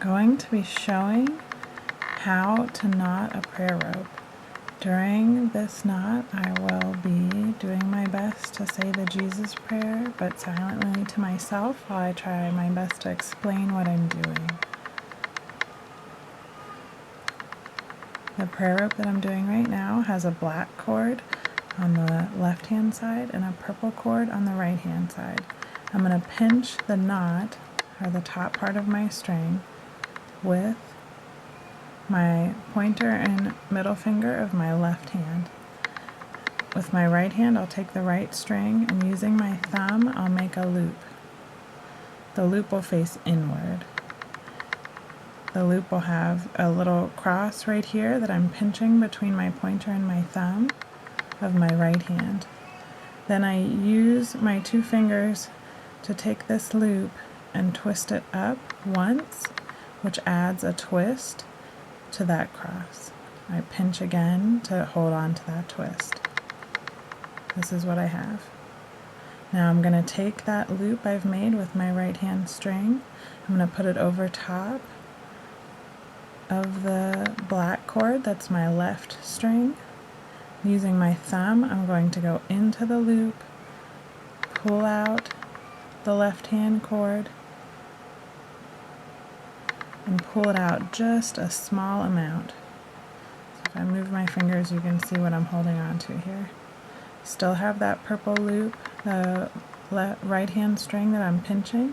going to be showing how to knot a prayer rope. During this knot, I will be doing my best to say the Jesus prayer, but silently to myself while I try my best to explain what I'm doing. The prayer rope that I'm doing right now has a black cord on the left-hand side and a purple cord on the right-hand side. I'm going to pinch the knot, or the top part of my string, with my pointer and middle finger of my left hand. With my right hand, I'll take the right string, and using my thumb, I'll make a loop. The loop will face inward. The loop will have a little cross right here that I'm pinching between my pointer and my thumb of my right hand. Then I use my two fingers to take this loop and twist it up once, which adds a twist to that cross. I pinch again to hold on to that twist. This is what I have. Now I'm going to take that loop I've made with my right hand string. I'm going to put it over top of the black cord, that's my left string. Using my thumb, I'm going to go into the loop, pull out the left hand cord, and pull it out just a small amount. So if I move my fingers, you can see what I'm holding on to here. Still have that purple loop, the right hand string that I'm pinching,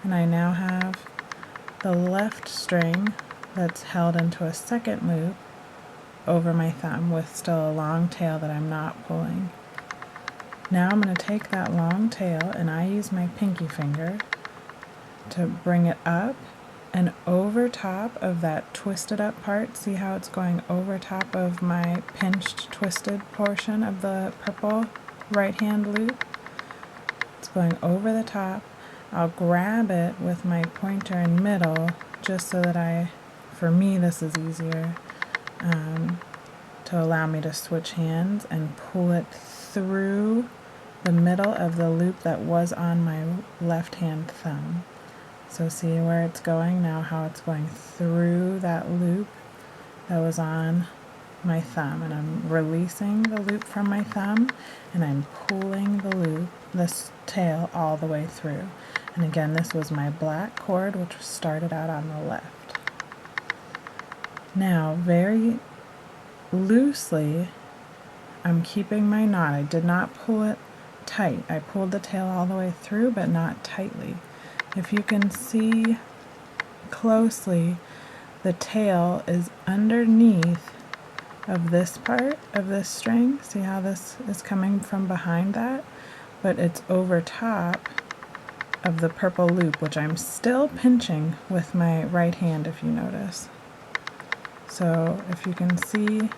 and I now have the left string that's held into a second loop over my thumb with still a long tail that I'm not pulling. Now I'm going to take that long tail, and I use my pinky finger to bring it up and over top of that twisted up part. See how it's going over top of my pinched twisted portion of the purple right hand loop? It's going over the top. I'll grab it with my pointer and middle just so that for me this is easier to allow me to switch hands and pull it through the middle of the loop that was on my left hand thumb. So see where it's going now, how it's going through that loop that was on my thumb, and I'm releasing the loop from my thumb and I'm pulling the loop, this tail, all the way through. And again, this was my black cord, which started out on the left. Now, very loosely, I'm keeping my knot. I did not pull it tight. I pulled the tail all the way through, but not tightly. If you can see closely, the tail is underneath of this part of this string. See how this is coming from behind that? But it's over top of the purple loop, which I'm still pinching with my right hand, if you notice. So if you can see,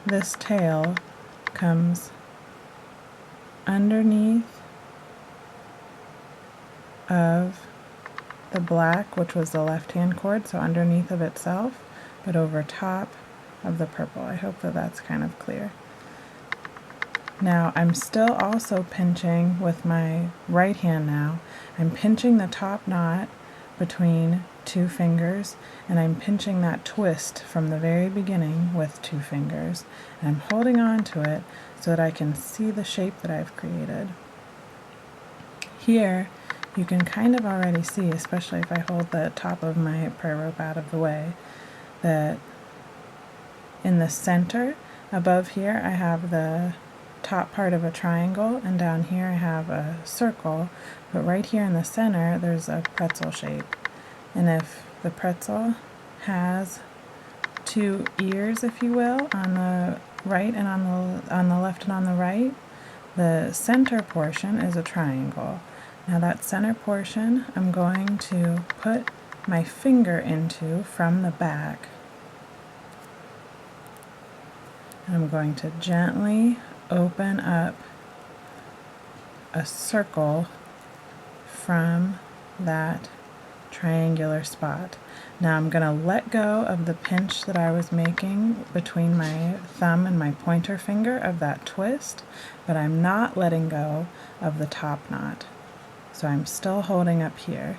this tail comes underneath of the black, which was the left hand cord, so underneath of itself, but over top of the purple. I hope that that's kind of clear. Now I'm still also pinching with my right hand now. I'm pinching the top knot between two fingers, and I'm pinching that twist from the very beginning with two fingers. And I'm holding on to it so that I can see the shape that I've created. Here, you can kind of already see, especially if I hold the top of my prayer rope out of the way, that in the center, above here, I have the top part of a triangle, and down here I have a circle, but right here in the center, there's a pretzel shape. And if the pretzel has two ears, if you will, on the right and on the left and on the right, the center portion is a triangle. Now that center portion, I'm going to put my finger into from the back. And I'm going to gently open up a circle from that triangular spot. Now I'm going to let go of the pinch that I was making between my thumb and my pointer finger of that twist, but I'm not letting go of the top knot. So I'm still holding up here.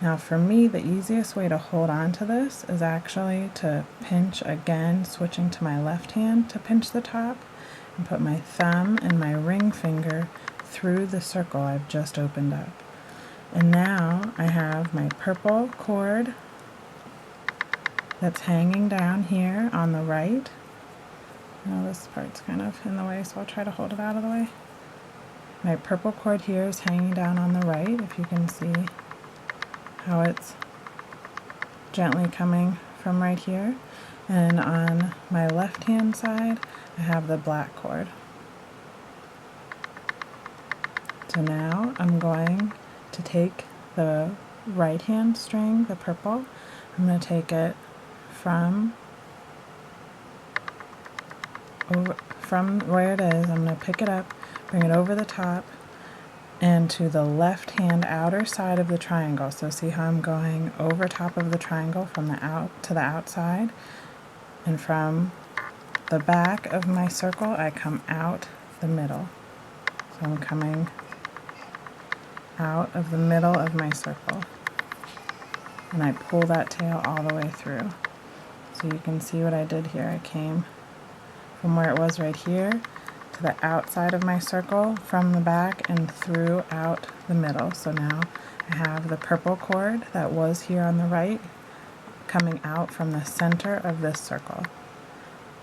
Now for me, the easiest way to hold on to this is actually to pinch again, switching to my left hand to pinch the top, and put my thumb and my ring finger through the circle I've just opened up. And now I have my purple cord that's hanging down here on the right. Now this part's kind of in the way, so I'll try to hold it out of the way. My purple cord here is hanging down on the right, if you can see how it's gently coming from right here. And on my left hand side, I have the black cord. So now I'm going to take the right hand string, the purple, I'm going to take it from where it is, I'm going to pick it up, bring it over the top, and to the left hand outer side of the triangle. So see how I'm going over top of the triangle from the out to the outside, and from the back of my circle I come out the middle. So I'm coming out of the middle of my circle, and I pull that tail all the way through. So you can see what I did here. I came from where it was right here to the outside of my circle from the back and through out the middle. So now I have the purple cord that was here on the right coming out from the center of this circle.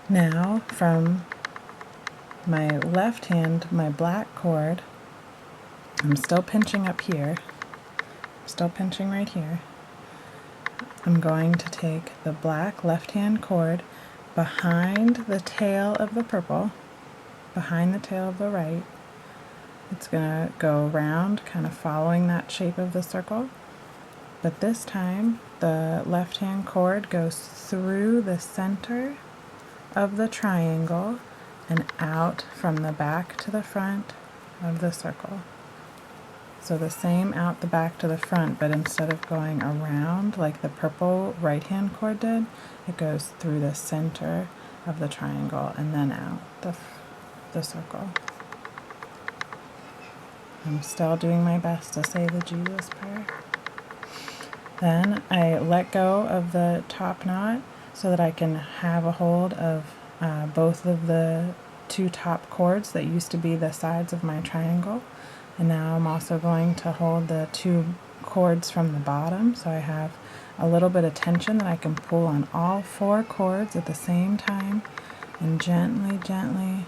Now from my left hand, my black cord, I'm still pinching up here, still pinching right here. I'm going to take the black left hand cord behind the tail of the purple, behind the tail of the right. It's going to go around, kind of following that shape of the circle. But this time, the left hand cord goes through the center of the triangle and out from the back to the front of the circle. So the same out the back to the front, but instead of going around like the purple right hand cord did, it goes through the center of the triangle and then out the circle. I'm still doing my best to say the Jesus prayer. Then I let go of the top knot so that I can have a hold of both of the two top cords that used to be the sides of my triangle. And now I'm also going to hold the two cords from the bottom, so I have a little bit of tension that I can pull on all four cords at the same time and gently, gently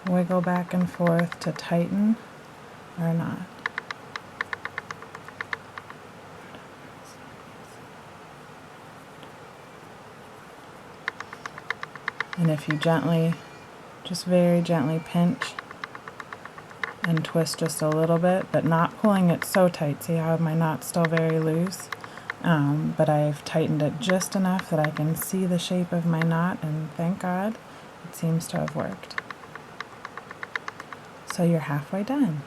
wiggle back and forth to tighten or not. And if you gently, just very gently pinch and twist just a little bit, but not pulling it so tight. See how my knot's still very loose? But I've tightened it just enough that I can see the shape of my knot, and thank God it seems to have worked. So you're halfway done.